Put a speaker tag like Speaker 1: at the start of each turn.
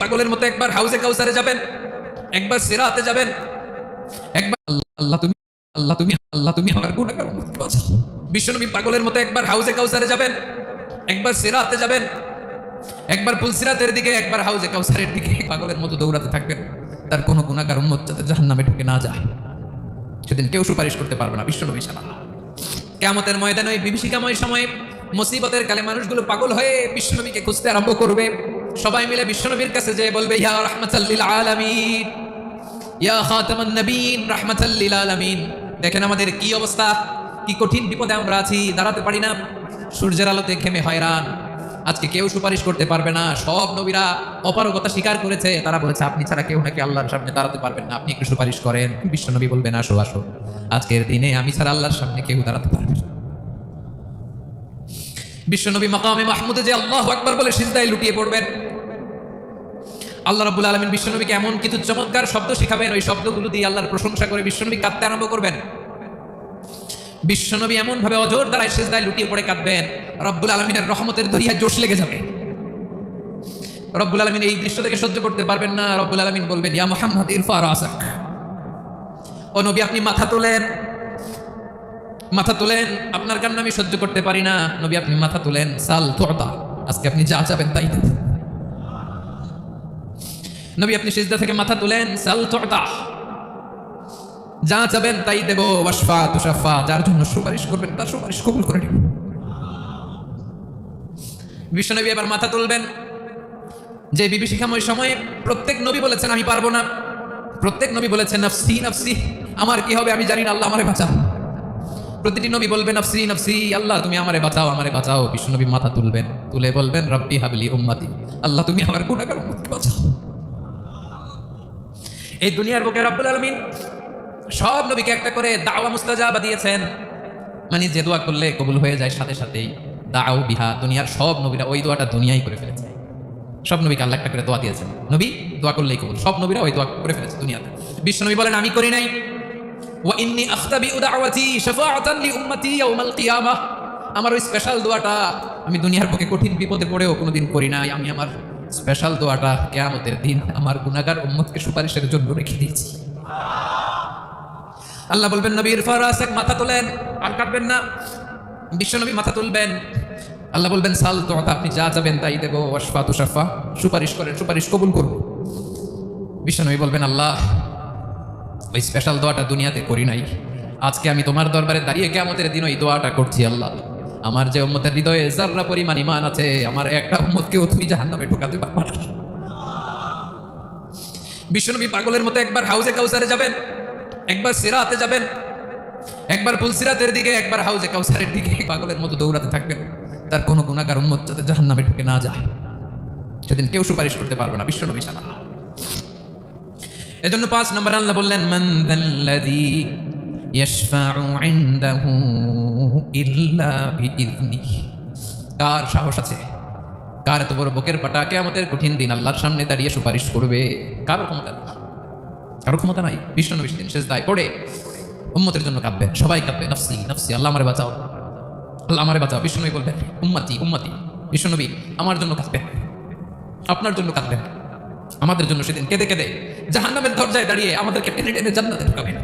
Speaker 1: পাগলের মতো একবার হাউজে কাউসারে যাবেন, একবার সিরাতে যাবেন, একবার আল্লাহ তুমি আমার গুনাহগার উম্মতকে বাঁচাও। বিশ্বনবী পাগলের মতো একবার হাউজে কাউসারে যাবেন, একবার সিরাতে যাবেন, একবার পুলসিরাতের দিকে, একবার হাউজে কাউসারের দিকে পাগলের মতো দৌড়াতে থাকবেন। তার কোনো গুনাহগার উম্মত যাতে জাহান্নামে ঢুকে না যায়, সেদিন কেউ সুপারিশ করতে পারবে না বিশ্বনবী ছাড়া। কিয়ামতের ময়দানে ওই বিভীষিকাময় সময়ে মুসিবতের কালে মানুষগুলো পাগল হয়ে বিশ্বনবীকে খুঁজতে আরম্ভ করবে। সবাই মিলে বিশ্বনবীর কাছে যেয়ে বলবে, ইয়া রাহমাতাল লিল আলামিন, ইয়া খাতামান নবীন রাহমাতাল লিল আলামিন। দেখেন আমাদের কি অবস্থা, কি কঠিন বিপদে আমরা আছি, দাঁড়াতে পারি না, সূর্যের আলোতে ঘেমে হয়রান। আজকে কেউ সুপারিশ করতে পারবে না। সব নবীরা অপারগতা স্বীকার করেছে, তারা বলেছে আপনি ছাড়া কেউ নাকি আল্লাহর সামনে দাঁড়াতে পারবেন না, আপনি একটু সুপারিশ করেন। বিশ্বনবী বলবেন, আসো আসো, আজকের দিনে আমি ছাড়া আল্লাহর সামনে কেউ দাঁড়াতে পারবে না। বিশ্বনবী মাকামে মাহমুদে যে আল্লাহু আকবার বলে সিজদায় লুটিয়ে পড়বেন। আল্লাহ রাব্বুল আলামিন বিশ্বনবীকে এমন কিছু চমৎকার শব্দ শিখাবেন, ওই শব্দগুলো দিয়ে আল্লাহর প্রশংসা করে বিশ্বনবী কাঁদতে আরম্ভ করবেন। বিশ্বনবী এমন ভাবে অজর দ্বারায় সিজদায় লুটিয়ে পড়ে কাঁদবেন, রব্বুল আলামিনের রহমতের দরিয়ায় জোশ লেগে যাবে। রব্বুল আলামিন এই দৃশ্য থেকে সহ্য করতে পারবেন না। রব্বুল আলামিন বলবেন, ইয়া মুহাম্মদ ইরফা রাসাক, ও নবী আপনি মাথা তোলেন, মাথা তোলেন, আপনার কান্না আমি সহ্য করতে পারি না। নবী আপনি মাথা তোলেন, সাল তুতা, আজকে আপনি যা চাবেন তাই দেব। নবী আপনি সিজদা থেকে মাথা তুলেন, সাল তুতা, যা চাবেন তাই দেব। ওয়াশফা তুশাফা, যার জন্য সুপারিশ করবেন তার সুপারিশ কবুল করে নেব। বিশ্বনবী এবার মাথা তুলবেন। যে বিভীষিকাময় সময়ে প্রত্যেক নবী বলেছেন আমি পারবো না, প্রত্যেক নবী বলেছেন নাফসি নাফসি, আমার কি হবে আমি জানি না, আল্লাহ আমারে বাঁচাও। প্রতিটি নবী বলবেন নাফসি নাফসি, আল্লাহ তুমি আমারে বাঁচাও, আমারে বাঁচাও। বিশ্বনবী মাথা তুলবেন, তুলে বলবেন রব্বি হাবলি উম্মতি, আল্লাহ তুমি আমার গুনাহগার উম্মতকে বাঁচাও। এই দুনিয়ার বুকে রব্বুল আলামিন সব নবীকে একটা করে দাওয়া মুস্তাজাবা দিয়েছেন, মানে যে দোয়া করলে কবুল হয়ে যায় সাথে সাথেই। দাও বিহা, দুনিয়ার সব নবীরা ওই দোয়াটা দুনিয়ায় করে ফেলেছে। সব নবীকে আল্লাহ একটা করে দোয়া দিয়েছেন, নবী দোয়া করলেই কবুল, সব নবীরা ওই দোয়া করে ফেলেছে দুনিয়াতে। বিশ্বনবী বলেন আমি করি নাই, ওয়া ইন্নী আখতাবিউ দাওয়াতি শাফাআতান লি উম্মতি ইয়াউমাল কিয়ামাহ, আমার ওই স্পেশাল দোয়াটা আমি দুনিয়ার বুকে কঠিন বিপদে পড়েও কোনোদিন করি নাই। আমি আমার স্পেশাল দোয়াটা কিয়ামতের দিন আমার গুনাহগার উম্মতকে সুপারিশের জন্য রেখে দিয়েছি। আল্লাহ বলবেন নবী ইরফা রাসাক, মাথা তোলেন, আর কাটবেন না। বিশ্বনবী মাথা তুলবেন, আল্লাহ বলবেন সাল তুতা, আপনি যা যাবেন তাই দেব। ওয়াশফা তুশাফা, সুপারিশ করেন, সুপারিশ কবুল করব। বিশ্বনবী বলবেন আল্লাহ ওই স্পেশাল দোয়াটা দুনিয়াতে করি নাই, আজকে আমি তোমার দরবারে দাঁড়িয়ে কিয়ামতের দিন ওই দোয়াটা করছি। আল্লাহ আমার যে উম্মতের হৃদয়ে যাররা পরিমাণ ঈমান আছে, আমার একটা উম্মতকেও তুমি জাহান্নামে ঢোকাতে পারবে না। বিশ্বনবী পাগলের মতো একবার হাউজে কাউসারে যাবেন, একবার সিরাতে যাবেন, একবার পুলসিরাতের দিকে, একবার হাউজে কাউসারের দিকে পাগলের মতো দৌড়াতে থাকবেন। তার কোনো গুনাহগার উম্মত যাতে জাহান্নামে ঢুকে না যায়, সেদিন কেউ সুপারিশ করতে পারবে না বিশ্বনবী ছাড়া। এজন্য 5 নম্বর আল্লাহ বললেন মান যাল্লাযী ইয়াশফাউ ইনদাহু ইল্লা বিইযনিহি, কার সাহস আছে, কার এত বড় বুকের পাটা কিয়ামতের কঠিন দিন আল্লাহর সামনে দাঁড়িয়ে সুপারিশ করবে? কারো ক্ষমতা নেই, কারো ক্ষমতা নাই। বিশ্বনবী সেদিন সিজদায় পড়ে উম্মতের জন্য কাঁদবেন, সবাই কাঁদবে নাফসি নাফসি, আল্লাহ আমারে বাঁচাও, আল্লাহ আমারে বাঁচাও। বিশ্বনবী বলবেন উম্মতি উম্মতি, বিশ্বনবী আমার জন্য কাঁদবেন, আপনার জন্য কাঁদবেন, আমাদের জন্য সেদিন কেঁদে কেঁদে জাহান্নামের দরজায় দাঁড়িয়ে আমাদেরকে টেনে টেনে জান্নাতে ঢুকাবেন।